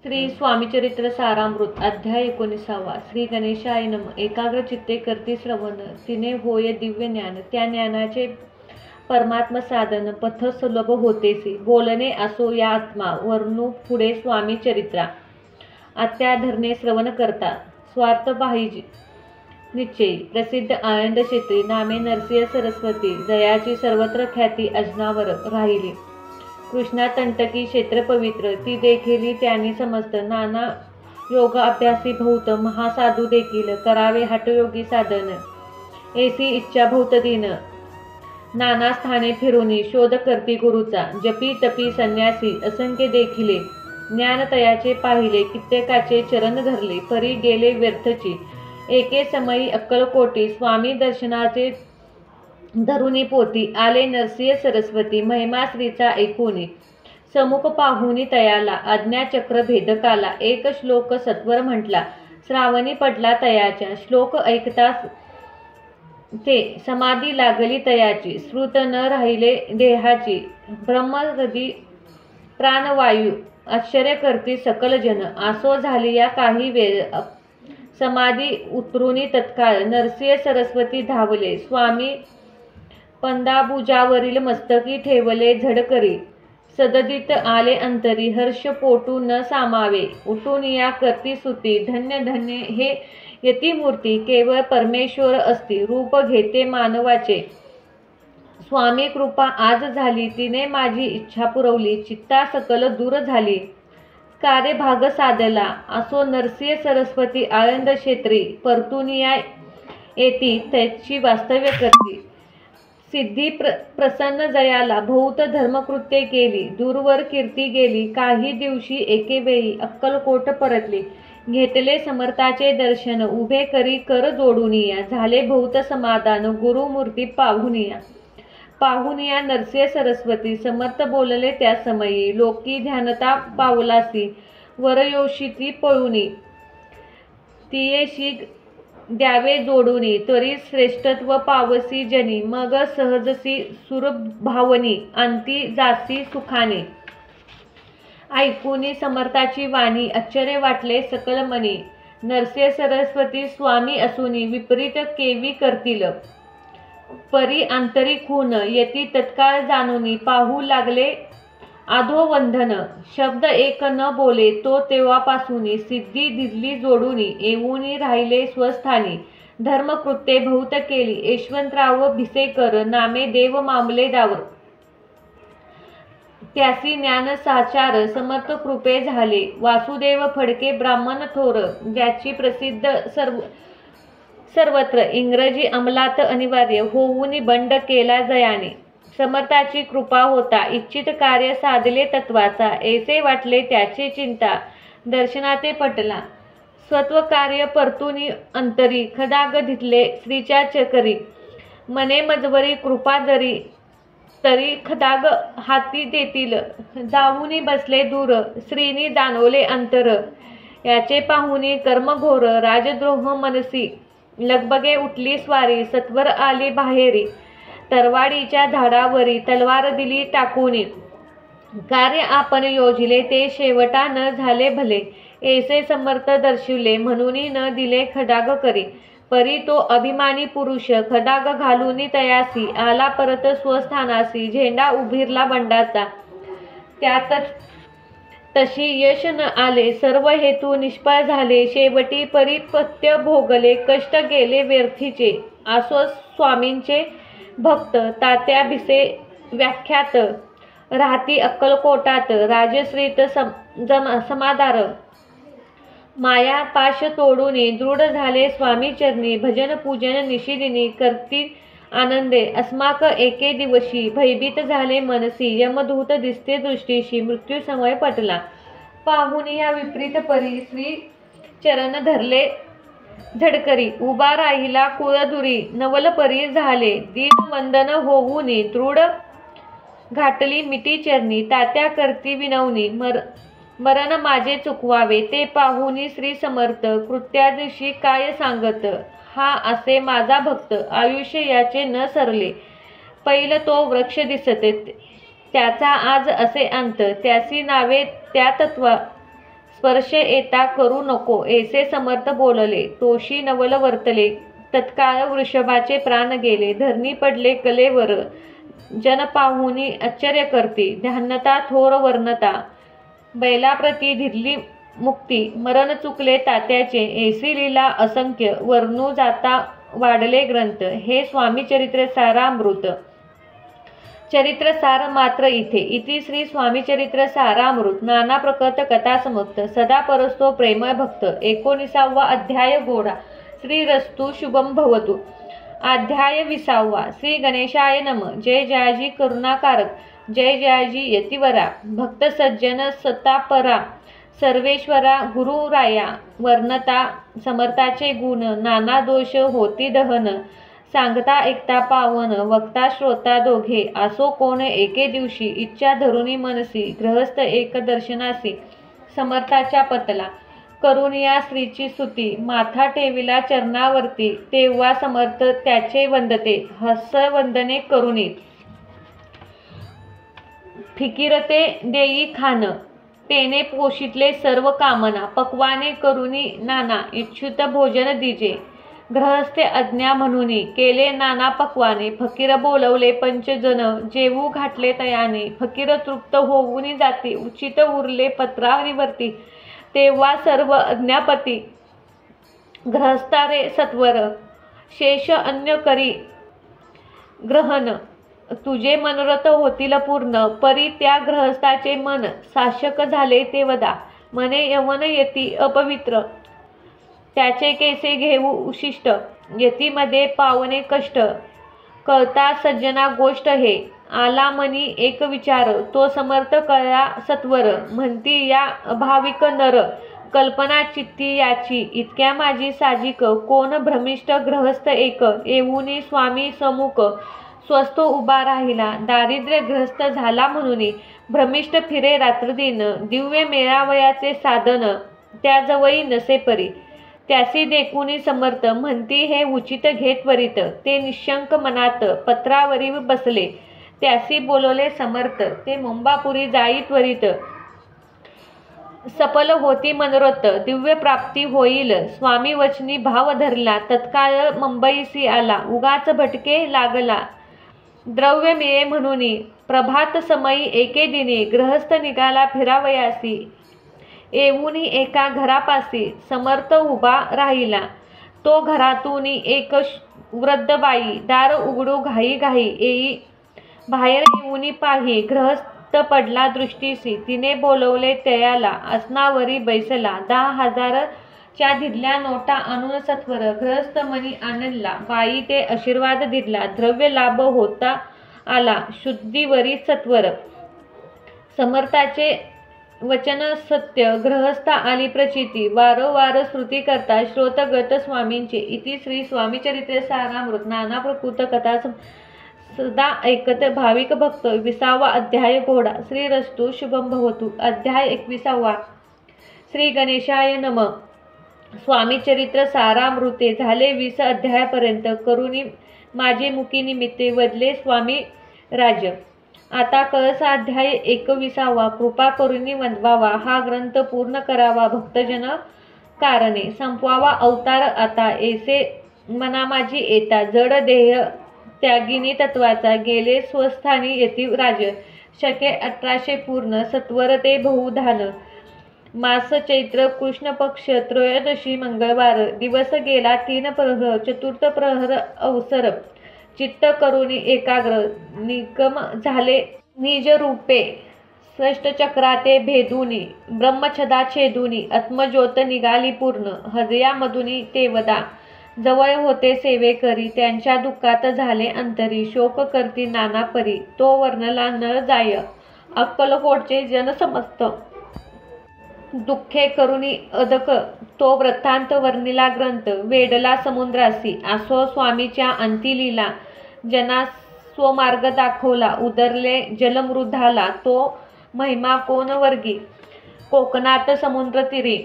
श्री स्वामीचरित्र सारामृत अध्याय 19. श्री गणेशाय नम. एकाग्र चित्ते करती श्रवण, तिने होय दिव्य ज्ञान. त्या ज्ञानाचे परमात्म साधन पथ सुलभ होतेसी. बोलणे असो या आत्मा वर्णू पुढे स्वामी चरित्रा. अत्याधरणे श्रवण करता स्वार्थ पाहिजे निश्चयी. प्रसिद्ध आनंद क्षेत्री नामे नरसिंह सरस्वती. जयाची सर्वत्र ख्याती अजनावर राहिली. कृष्णा तंटकी क्षेत्र पवित्र, ती देखील त्यांनी समस्त. नाना योग अभ्यासी बहुत महासाधू देखील करावे हठयोगी साधन. ऐसी इच्छा बहुत दिन नाना स्थाने फिरूनी शोध करती गुरुचा. जपी तपी संन्यासी असंख्य देखिले. ज्ञानतयाचे पाहिले कित्येकाचे चरण धरले, परी गेले व्यर्थची. एके समयी अक्कलकोटी स्वामी दर्शनाचे धरुनी पोती. आले नरसिंह सरस्वती महिमा श्रीचा ऐकुनी. समुख पाहुनी तयाला आज्ञाचक्र भेदकाला. एक श्लोक सत्वर म्हटला, श्रावणी पडला तयाच्या. श्लोक ऐकताच ते समाधी लागली तयाची. श्रुत न राहिले देहाची. ब्रह्महृदी प्राणवायू आश्चर्य करती सकल जन. आसो झाली या काही वेळ समाधी उतरुनी तत्काळ. नरसिंह सरस्वती धावले. स्वामी पंदाभुजावरील मस्तकी ठेवले झडकरी. सददित आले अंतरी. हर्ष पोटू न सामावे. उठून या करती स्तुती. धन्य धन्य हे यतिमूर्ती. केवळ परमेश्वर असती. रूप घेते मानवाचे. स्वामी कृपा आज झाली. तिने माझी इच्छा पुरवली. चित्ता सकल दूर झाली. कार्यभाग साधला. असो नरसिंह सरस्वती आनंद क्षेत्री. परतुनिया येती त्याची वास्तव्य करती. सिद्धी प्रसन्न जयाला. बहुत धर्मकृत्ये केली. दूरवर कीर्ती गेली. काही दिवशी एकेवेळी अक्कलकोट परतली. घेतले समर्थाचे दर्शन. उभे करी कर जोडुनिया. झाले बहुत समाधान गुरुमूर्ती पाहुनिया. पाहुनिया नरसिंह सरस्वती समर्थ बोलले त्या समयी. लोकी ध्यानता पावलासी. वरयोषिती पळुनी. तियेशी द्यावे जोडुनी. त्वरी श्रेष्ठत्व पावसी जनी. मग सहजसी सुरभावनी. अंती जासी सुखाने. ऐकुनी समर्थाची वाणी. आश्चर्य वाटले सकल मनी. नरसिंह सरस्वती स्वामी असुनी. विपरीत केवी करतील. परी अंतरी खून. यती तत्काळ जाणुनी. पाहू लागले अधोवंधन. शब्द एक न बोले तो तेव्हापासूनी. सिद्धी दिली जोडुनी. येऊनी राहिले स्वस्थानी. धर्मकृत्ये बहुत केली. यशवंतराव भिसेकर नामे देव मामलेदार. त्यासी ज्ञान साचार समर्थ कृपे झाले. वासुदेव फडके ब्राह्मण थोर. ज्याची प्रसिद्ध सर्वत्र. इंग्रजी अंमलात अनिवार्य होऊन बंड केला जयाने. समर्थाची कृपा होता. इच्छित कार्य साधले तत्वाचा. ऐसे वाटले त्याची चिंता. दर्शनाते पटला. स्वत्वकार्य परतुनी अंतरी. खदाग धितले श्रीच्या चकरी. मने मजवरी कृपा जरी. तरी खदाग हाती देतील. जाऊनी बसले दूर. श्रीनी जाणवले अंतर. याचे पाहुनी कर्मघोर. राजद्रोह मनसी. लगबगे उठली स्वारी. सत्वर आली बाहेरी. तरवाडीच्या झाडावरी तलवार दिली टाकूनी. कार्य आपण योजिले ते शेवटा न झाले भले. ऐसे समर्थ दर्शिवले म्हणून न दिले खडाग करी. परी तो अभिमानी पुरुष खडाग घालूनी तयासी. आला परत स्वस्थानासी. झेंडा उभिरला बंडाचा. त्यातच तशी यश न आले. सर्व हेतू निष्फळ झाले. शेवटी परिपत्य भोगले. कष्ट गेले व्यर्थीचे. असो स्वामींचे भक्त तात्या भिसे व्याख्यात. राहती अक्कलकोटात. राजश्रीत समाधार. माया पाश तोडूनी. दृढ झाले स्वामी चरणी. भजन पूजन निशिदिनी करती आनंदे. अस्माक एके दिवशी भयभीत झाले मनसी. यमदूत दिसते दृष्टीशी. मृत्यू समय पटला. पाहुनी या विपरीत परी. श्री चरण धरले झडकरी. उभा राहिला कुळदुरी. नवलपरी झाले. दीनवंदन होऊनी. दृढ घाटली मिटी चरणी. तात्या करती विनवणी. मरण माझे चुकवावे. ते पाहुनी श्री समर्थ. कृत्यादिशी काय सांगत. हा असे माझा भक्त. आयुष्य याचे न सरले. पैल तो वृक्ष दिसते. त्याचा आज असे अंत. त्यासी नावे त्या तत्वा. स्पर्श येता करू नको ऐसे समर्थ बोलले. तोशी नवल वर्तले तत्काळ वृषभाचे प्राण गेले. धरणी पडले कलेवर जन पाहुनी आश्चर्य करते. ध्यानता थोर वर्णता बैलाप्रती धिरली मुक्ती. मरण चुकले तात्याचे ऐसी लीला असंख्य. वर्णू जाता वाढले ग्रंथ. हे स्वामी चरित्र सारामृत. चरित्रसार मात्र इथे. इति श्री स्वामी चरित्र सारामृत. नाना प्रकट कथा समक्त. सदा परस्तो प्रेमळ भक्त. 19वा अध्याय गोडा. श्रीरस्तु शुभम भवतु. अध्याय 20वा. श्री गणेशाय नम. जय जयाजी करुणाकारक. जय जयाजी यतिवरा. भक्त सज्जन सतापरा. सर्वेश्वरा गुरुराया. वर्णता समर्थाचे गुण. नाना दोष होती दहन. सांगता ऐकता पावन. वक्ता श्रोता दोघे. असो कोण एके दिवशी. इच्छा धरुनी मनसी. गृहस्थ एक दर्शनासी. समर्थाच्या पतला. करुणिया स्त्रीची स्तुती. माथा ठेविला चरणावरती. तेव्हा समर्थ त्याचे वंदते. हस वंदने करुणी. फिकिरते देई खान. तेने पोषितले सर्व कामना. पक्वाने करुणी नाना. इच्छुत भोजन दिजे. गृहस्थे आज्ञा म्हणूनी. केले नाना पक्वाने. फकीर बोलवले पंचजन. जेवू घातले तयाने. फकीर तृप्त होऊनी जाती. उचित उरले पत्रावरीवरती. तेव्हा सर्व अज्ञापती. गृहस्थारे सत्वर. शेष अन्य करी ग्रहण. तुझे मनोरथ होतील पूर्ण. परी त्या गृहस्थाचे मन शासक झाले ते वदा. मने यवन येती अपवित्र. त्याचे केसे घेऊ उशिष्ट. यतीमध्ये पावणे कष्ट. कळता सज्जना गोष्ट हे. आला मनी एक विचार. तो समर्थ कळला सत्वर. म्हणती या भाविक नर. कल्पना चित्ती याची. इतक्या माझी साजिक. कोण भ्रमिष्ठ ग्रहस्थ एक. येऊनी स्वामी समुख. स्वस्थ उभा राहिला. दारिद्र्य ग्रस्त झाला म्हणून. भ्रमिष्ठ फिरे रात्रदिन. दिव्य मेळावयाचे साधन. त्याजवळी नसे परी. त्यासी देखुनी समर्थ. म्हणती हे उचित घे त्वरित. ते निशंक मनात. पत्रावरी बसले. त्यासी बोलवले समर्थ. ते मुंबापुरी जाई त्वरित. सफल होती मनोरथ. दिव्य प्राप्ती होईल. स्वामी वचनी भाव धरला. तत्काळ मुंबईसी आला. उगाच भटके लागला. द्रव्य मिळे म्हणून. प्रभात समयी एके दिनी. गृहस्थ निघाला फिरावयासी. येऊनी एका घरापासी. समर्थ उभा राहिला. तो घरातून एक वृद्ध बाई. दार उघडू घाई घाई. येई बाहेर येऊनी पाही. गृहस्थ पडला दृष्टीसी. तिने बोलवले तयाला. आसनावरी बैसला. 10,000 च्या दिधल्या नोटा आणून सत्वर. गृहस्थ मनी आणला. बाई ते आशीर्वाद दिला. द्रव्य लाभ होता आला. शुद्धीवरी सत्वर. समर्थाचे वचन सत्य. गृहस्थ आली प्रचिती. वारंवार श्रुती करता श्रोतगत स्वामींचे. इति श्री स्वामी चरित्र सारामृत. नाना प्रकृत कथा सदा ऐकत भाविक भक्त. 20वा अध्याय घोडा. श्रीरस्तु शुभम भवतु. अध्याय 21वा. श्री गणेशाय नम. स्वामी चरित्र सारामृते. झाले 20 अध्यायापर्यंत. करुणी माझे मुखी निमित्ते वदले स्वामी राज. आता कळसा अध्याय 21वा. कृपा करुणी वंदवावा. हा ग्रंथ पूर्ण करावा. भक्तजन कारणे संपवावा अवतार आता. ऐसे मना माझी येता. जड देह त्यागिनी तत्वाचा. गेले स्वस्थानी यती राज. शके 1800 पूर्ण. सत्वर ते बहुधान. मास चैत्र कृष्ण पक्ष. त्रयोदशी मंगळवार. दिवस गेला 3 प्रहर. चतुर्थ प्रहर अवसर. चित्त करुणी एकाग्र. निगम झाले निज रूपे. षष्टचक्राते भेदुनी. ब्रह्मछदा छेदुनी. आत्मज्योत निघाली पूर्ण. हृदयामधुनी ते वदा. जवळ होते सेवेकरी. त्यांच्या दुःखात झाले अंतरी. शोक करती नाना परी. तो वर्णला न जाय. अक्कलकोटचे जन समस्त. दुःखे करुणी अदक. तो वृत्तांत वर्णिला ग्रंथ. वेडला समुद्रासी. आसो स्वामीच्या अंती लीला. जना स्वमार्ग दाखवला. उदरले जलमृधाला. तो महिमा कोण वर्गी. कोकणात समुद्र तीरी.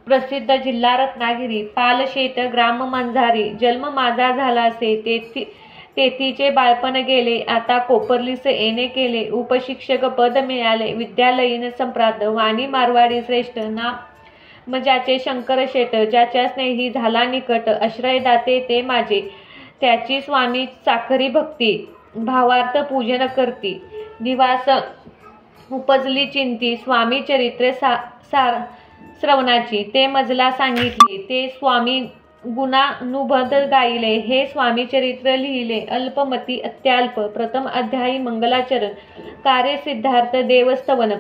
प्रसिद्ध जिल्हा रत्नागिरी. पालशेत ग्राम मांजारी. जन्म माझा झालासे. तेथीचे बाळपण गेले. आता कोपर्लीस येणे केले. उपशिक्षक पद मिळाले. विद्यालयीन संप्रात. वाणी मारवाडी श्रेष्ठ. नाम ज्याचे शंकर शेट, ज्याच्या स्नेही झाला निकट, आश्रय दाते ते माझे, त्याची स्वामी चाकरी भक्ती, भावार्थ पूजन करती, निवास उपजली चिंती, स्वामी चरित्र सार श्रवणाची, ते मजला सांगितले, ते स्वामी गुणानुबंध गायले, हे स्वामी चरित्र लिहिले, अल्पमती अत्याल्प, प्रथम अध्यायी मंगलाचरण, कार्य सिद्धार्थ देवस्तवन,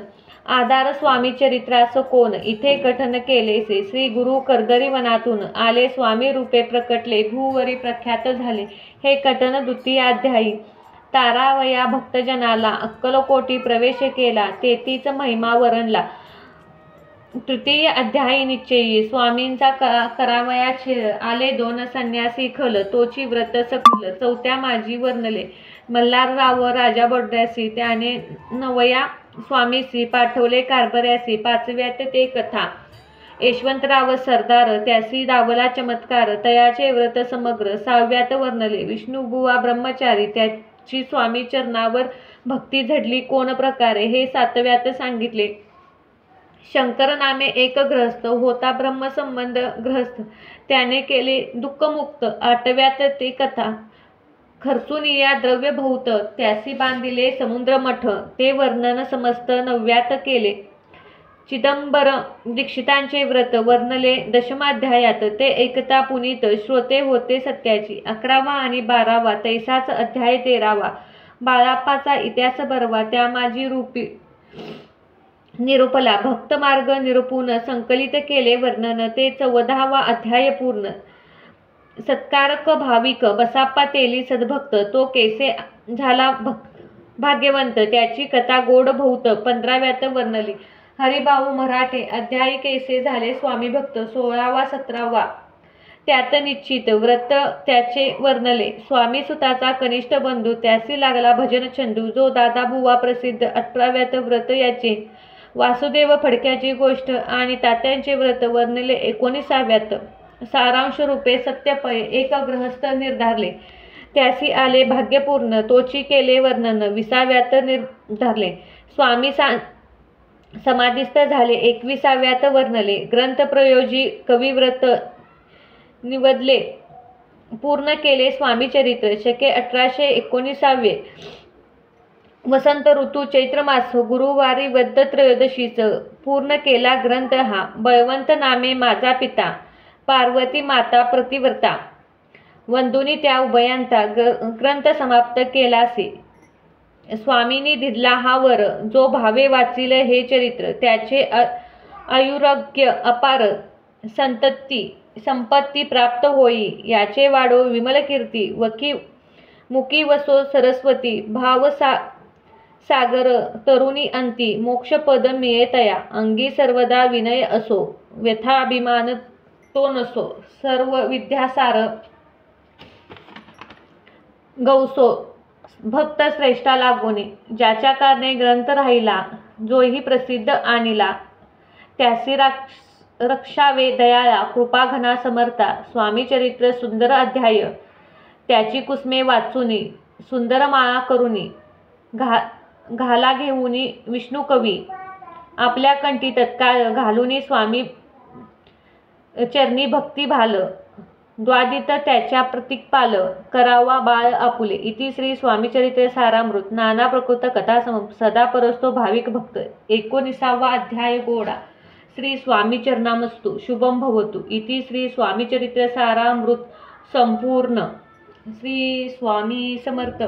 आधार स्वामी चरित्रास कोण, इथे कथन केलेसे, श्री गुरु कर्दरी वनातून आले, स्वामी रूपे प्रकटले, भूवरी प्रख्यात झाले, हे कथन द्वितीय अध्यायी, तारावया भक्तजनाला अक्कलकोटी प्रवेश केला, तेथीच महिमा वर्णला, तृतीय अध्यायी निश्चयी, स्वामींचा करावया छेद, आले दोन संन्यासी खल, तोची व्रत सखल, चौथ्या माझी वर्णले, मल्हारराव राजा बडऱ्यासी, त्याने नवया स्वामीसी पाठवले कारभार्यासी, पाचव्यात ते कथा, यशवंतराव सरदार, त्यासी दावला चमत्कार, तयाचे व्रत समग्र, सहाव्यात वर्णले, विष्णुबुवा ब्रह्मचारी, त्याची स्वामी चरणावर भक्ती झडली कोण प्रकारे, हे सातव्यात सांगितले, शंकर नामे एक गृहस्थ, होता ब्रह्मसंबंध गृहस्थ, त्याने केले दुःखमुक्त, आठव्यात ते कथा, खर्चून या द्रव्य बहुत, त्यासी बांधिले समुद्र मठ, ते वर्णन समस्त नवव्यात केले, चिदंबर दीक्षितांचे व्रत वर्णले दशमाध्यायात, ते एकता पुनीत श्रोते होते सत्याची, 11वा आणि 12वा तैसाच अध्याय 13वा, बाळाप्पाचा इतिहास बरवा, त्या माझी रूपी निरूपला, भक्तमार्ग निरूपून संकलित केले वर्णन, ते 14वा अध्याय पूर्ण, सत्कारक भाविक बसाप्पा तेली सद्भक्त, तो केसे झाला भाग्यवंत, त्याची कथा गोड बहुत, 15व्यात वर्णली, हरिभाऊ मराठे, अध्यायी केसे झाले स्वामी भक्त, 16वा 17वा, त्यात निश्चित व्रत त्याचे वर्णले, स्वामी सुताचा कनिष्ठ बंधू, त्यासी लागला भजन चंदू, जो दादा बुवा प्रसिद्ध, 18व्यात व्रत याचे, वासुदेव फडक्याची गोष्ट आणि तात्यांचे व्रत वर्णले, 19व्यात सारांश रूपे सत्यपय एक गृहस्थ निर्धारले, त्यासी आले भाग्यपूर्ण, तोची केले वर्णन, 20व्यात निर्धारले, स्वामी समाधिस्थ झाले, 21व्यात वर्णले, ग्रंथप्रयोजी कविव्रत निवडले, पूर्ण केले स्वामी चरित्र, शके 1819, वसंत ऋतू चैत्र मास, गुरुवारी वद्द त्रयोदशीच पूर्ण केला ग्रंथ हा, बळवंत नामे माझा पिता, पार्वती माता प्रतिव्रता, वंदुनी त्या उभयांता ग्रंथ समाप्त केलासे, स्वामींनी दिला हा वर, जो भावे वाचिल हे चरित्र, त्याचे आयुराग्य अपार संपत्ती प्राप्त होई, याचे वाडो विमल कीर्ती, मुखी वसो सरस्वती, भाव सागर तरुणी अंती, मोक्षपद मिळे तया, अंगी सर्वदा विनय असो, व्यथा अभिमान तो नसो, सर्व विद्यासार गौसो, भक्त श्रेष्ठा लागोने, ज्याच्या कारणे ग्रंथ राहिला, जोही प्रसिद्ध आणिला, त्यासी रक्षावे दयाळा, कृपा घना समर्था, स्वामी चरित्र सुंदर अध्याय, त्याची कुसमे वाचुनी, सुंदर माळा करुनी, घाला घेऊनी विष्णू कवी, आपल्या कंठी तत्काळ घालुनी, स्वामी चरणी भक्ती भाल, द्वादित त्याच्या प्रतिकपाल, करावा बाळ आपुले, इति श्री स्वामीचरित्र सारामृत, नाना प्रकृत कथा सदा परस्तो भाविक भक्त, 19वा अध्याय गोडा, श्री स्वामी चरणामस्तु, शुभम भवतु, इति श्री स्वामीचरित्र सारामृत संपूर्ण. श्री स्वामी समर्थ.